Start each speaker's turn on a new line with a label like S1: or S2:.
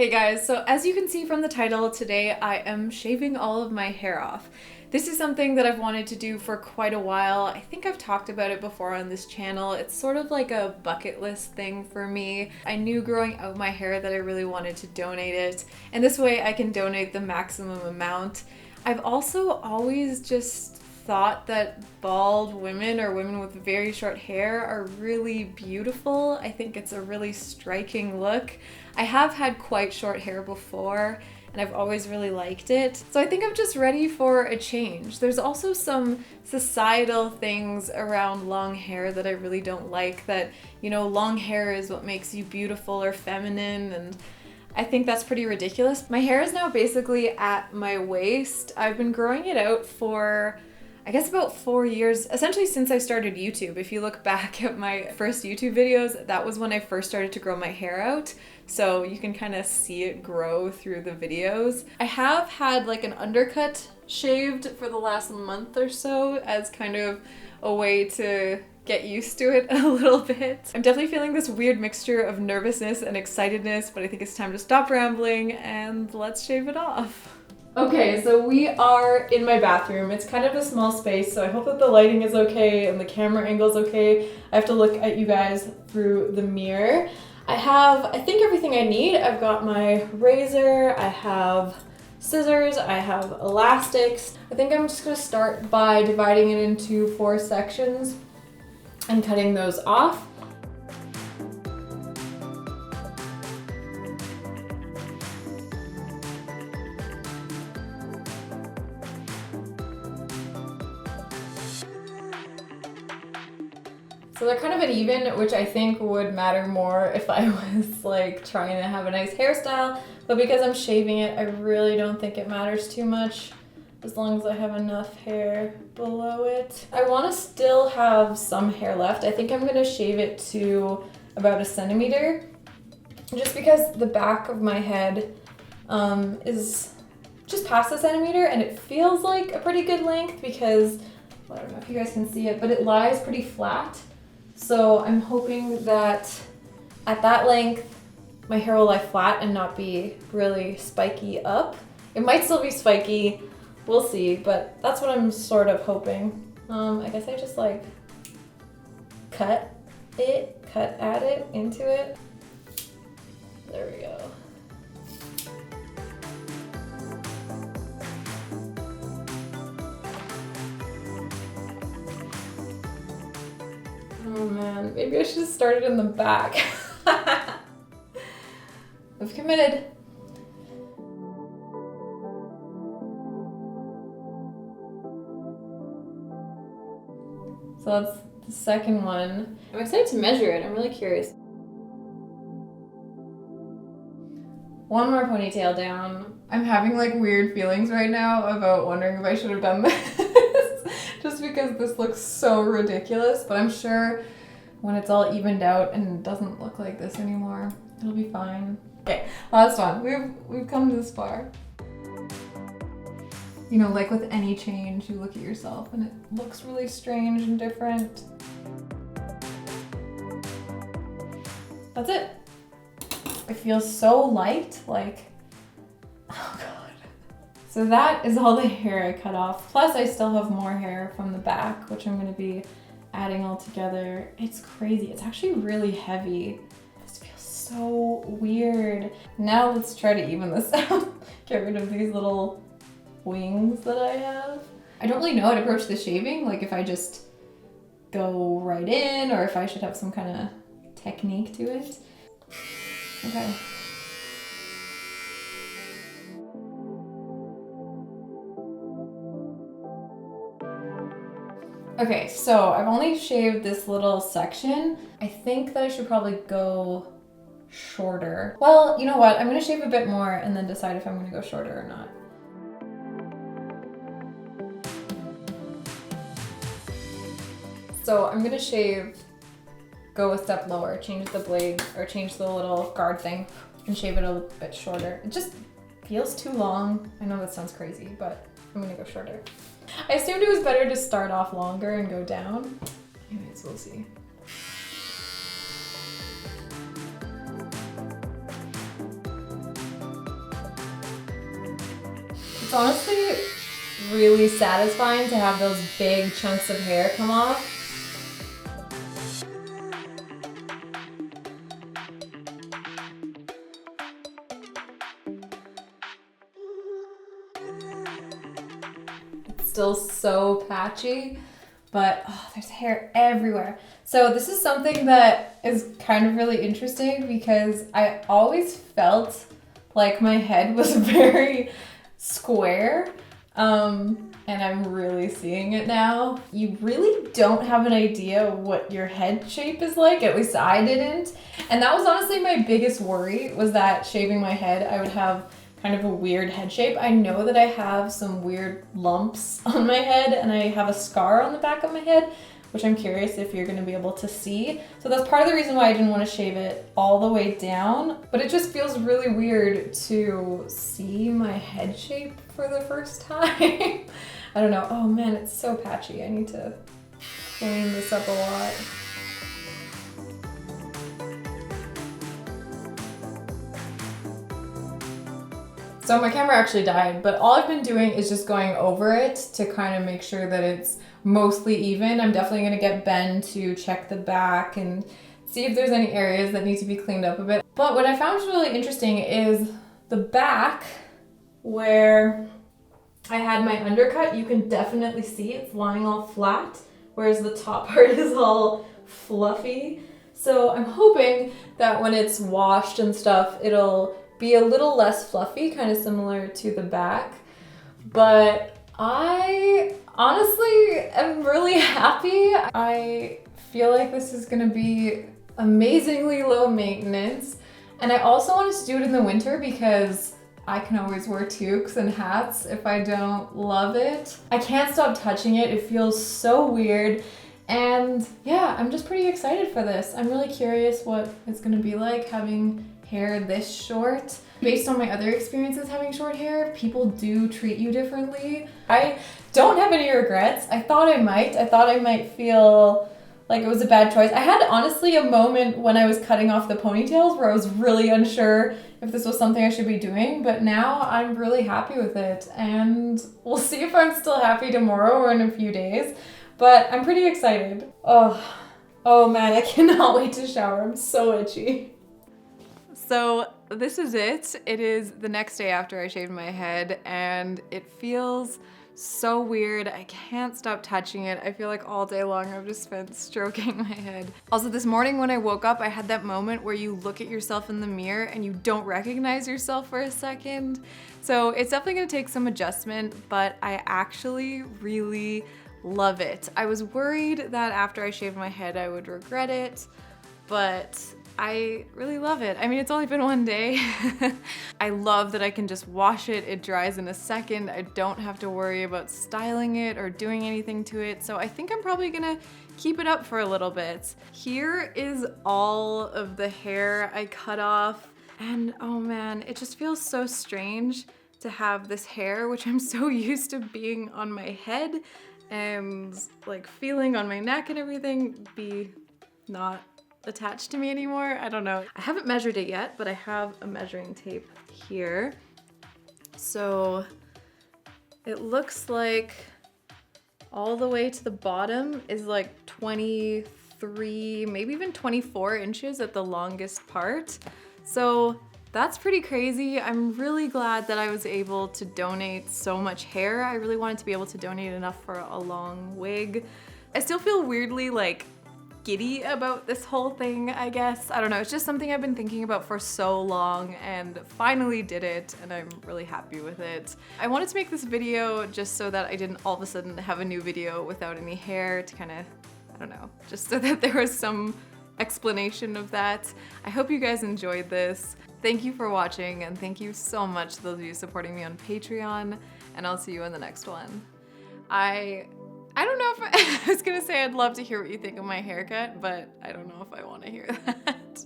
S1: Hey guys, so as you can see from the title, today I am shaving all of my hair off. This is something that I've wanted to do for quite a while. I think I've talked about it before on this channel. It's sort of like a bucket list thing for me. I knew growing out my hair that I really wanted to donate it, and this way I can donate the maximum amount. I've also always just thought that bald women or women with very short hair are really beautiful. I think it's a really striking look. I have had quite short hair before and I've always really liked it. So I think I'm just ready for a change. There's also some societal things around long hair that I really don't like, that, you know, long hair is what makes you beautiful or feminine, and I think that's pretty ridiculous. My hair is now basically at my waist. I've been growing it out for I guess about 4 years, essentially since I started YouTube. If you look back at my first YouTube videos, that was when I first started to grow my hair out. So you can kind of see it grow through the videos. I have had like an undercut shaved for the last month or so as kind of a way to get used to it a little bit. I'm definitely feeling this weird mixture of nervousness and excitedness, but I think it's time to stop rambling and let's shave it off. Okay, so we are in my bathroom. It's kind of a small space, so I hope that the lighting is okay and the camera angle is okay. I have to look at you guys through the mirror. I think everything I need. I've got my razor, I have scissors, I have elastics. I think I'm just gonna start by dividing it into 4 sections and cutting those off. So they're kind of uneven, which I think would matter more if I was like trying to have a nice hairstyle, but because I'm shaving it, I really don't think it matters too much as long as I have enough hair below it. I want to still have some hair left. I think I'm going to shave it to about 1 centimeter, just because the back of my head is just past 1 centimeter, and it feels like a pretty good length because, well, I don't know if you guys can see it, but it lies pretty flat. So I'm hoping that at that length, my hair will lie flat and not be really spiky up. It might still be spiky, we'll see, but that's what I'm sort of hoping. I guess I just like cut at it, into it. There we go. Oh man, maybe I should have started in the back. I've committed. So that's the second one. I'm excited to measure it, I'm really curious. One more ponytail down. I'm having like weird feelings right now about wondering if I should have done this. Just because this looks so ridiculous, but I'm sure when it's all evened out and doesn't look like this anymore, it'll be fine. Okay, last one. We've come this far. You know, like with any change, you look at yourself and it looks really strange and different. That's it. It feels so light, like, oh god. So that is all the hair I cut off. Plus I still have more hair from the back, which I'm gonna be adding all together. It's crazy, it's actually really heavy. This feels so weird. Now let's try to even this out. Get rid of these little wings that I have. I don't really know how to approach the shaving, like if I just go right in or if I should have some kind of technique to it. Okay. Okay, so I've only shaved this little section. I think that I should probably go shorter. Well, you know what? I'm gonna shave a bit more and then decide if I'm gonna go shorter or not. So I'm gonna go a step lower, change the blade, or change the little guard thing and shave it a bit shorter. It just feels too long. I know that sounds crazy, but I'm gonna go shorter. I assumed it was better to start off longer and go down. Anyways, we'll see. It's honestly really satisfying to have those big chunks of hair come off. It's still so patchy, but oh, there's hair everywhere. So this is something that is kind of really interesting because I always felt like my head was very square, and I'm really seeing it now. You really don't have an idea what your head shape is like, at least I didn't. And that was honestly my biggest worry, was that shaving my head, I would have kind of a weird head shape. I know that I have some weird lumps on my head and I have a scar on the back of my head, which I'm curious if you're gonna be able to see. So that's part of the reason why I didn't want to shave it all the way down, but it just feels really weird to see my head shape for the first time. I don't know. Oh man, it's so patchy. I need to clean this up a lot. So my camera actually died, but all I've been doing is just going over it to kind of make sure that it's mostly even. I'm definitely gonna get Ben to check the back and see if there's any areas that need to be cleaned up a bit. But what I found really interesting is the back, where I had my undercut, you can definitely see it's lying all flat, whereas the top part is all fluffy. So I'm hoping that when it's washed and stuff, it'll be a little less fluffy, kind of similar to the back. But I honestly am really happy. I feel like this is gonna be amazingly low maintenance. And I also wanted to do it in the winter because I can always wear toques and hats if I don't love it. I can't stop touching it. It feels so weird. And yeah, I'm just pretty excited for this. I'm really curious what it's gonna be like having hair this short. Based on my other experiences having short hair, people do treat you differently. I don't have any regrets. I thought I might feel like it was a bad choice. I had honestly a moment when I was cutting off the ponytails where I was really unsure if this was something I should be doing, but now I'm really happy with it. And we'll see if I'm still happy tomorrow or in a few days, but I'm pretty excited. Oh man, I cannot wait to shower. I'm so itchy. So this is it. It is the next day after I shaved my head and it feels so weird. I can't stop touching it. I feel like all day long I've just spent stroking my head. Also this morning when I woke up, I had that moment where you look at yourself in the mirror and you don't recognize yourself for a second. So it's definitely gonna take some adjustment, but I actually really love it. I was worried that after I shaved my head I would regret it, but I really love it. I mean, it's only been one day. I love that I can just wash it. It dries in a second. I don't have to worry about styling it or doing anything to it. So I think I'm probably gonna keep it up for a little bit. Here is all of the hair I cut off. And oh man, it just feels so strange to have this hair, which I'm so used to being on my head and like feeling on my neck and everything, be not attached to me anymore. I don't know. I haven't measured it yet, but I have a measuring tape here. So it looks like all the way to the bottom is like 23, maybe even 24 inches at the longest part. So that's pretty crazy. I'm really glad that I was able to donate so much hair. I really wanted to be able to donate enough for a long wig. I still feel weirdly like giddy about this whole thing, I guess. I don't know, it's just something I've been thinking about for so long and finally did it and I'm really happy with it. I wanted to make this video just so that I didn't all of a sudden have a new video without any hair to kind of, I don't know, just so that there was some explanation of that. I hope you guys enjoyed this. Thank you for watching and thank you so much to those of you supporting me on Patreon, and I'll see you in the next one. I don't know if I was gonna say I'd love to hear what you think of my haircut, but I don't know if I want to hear that.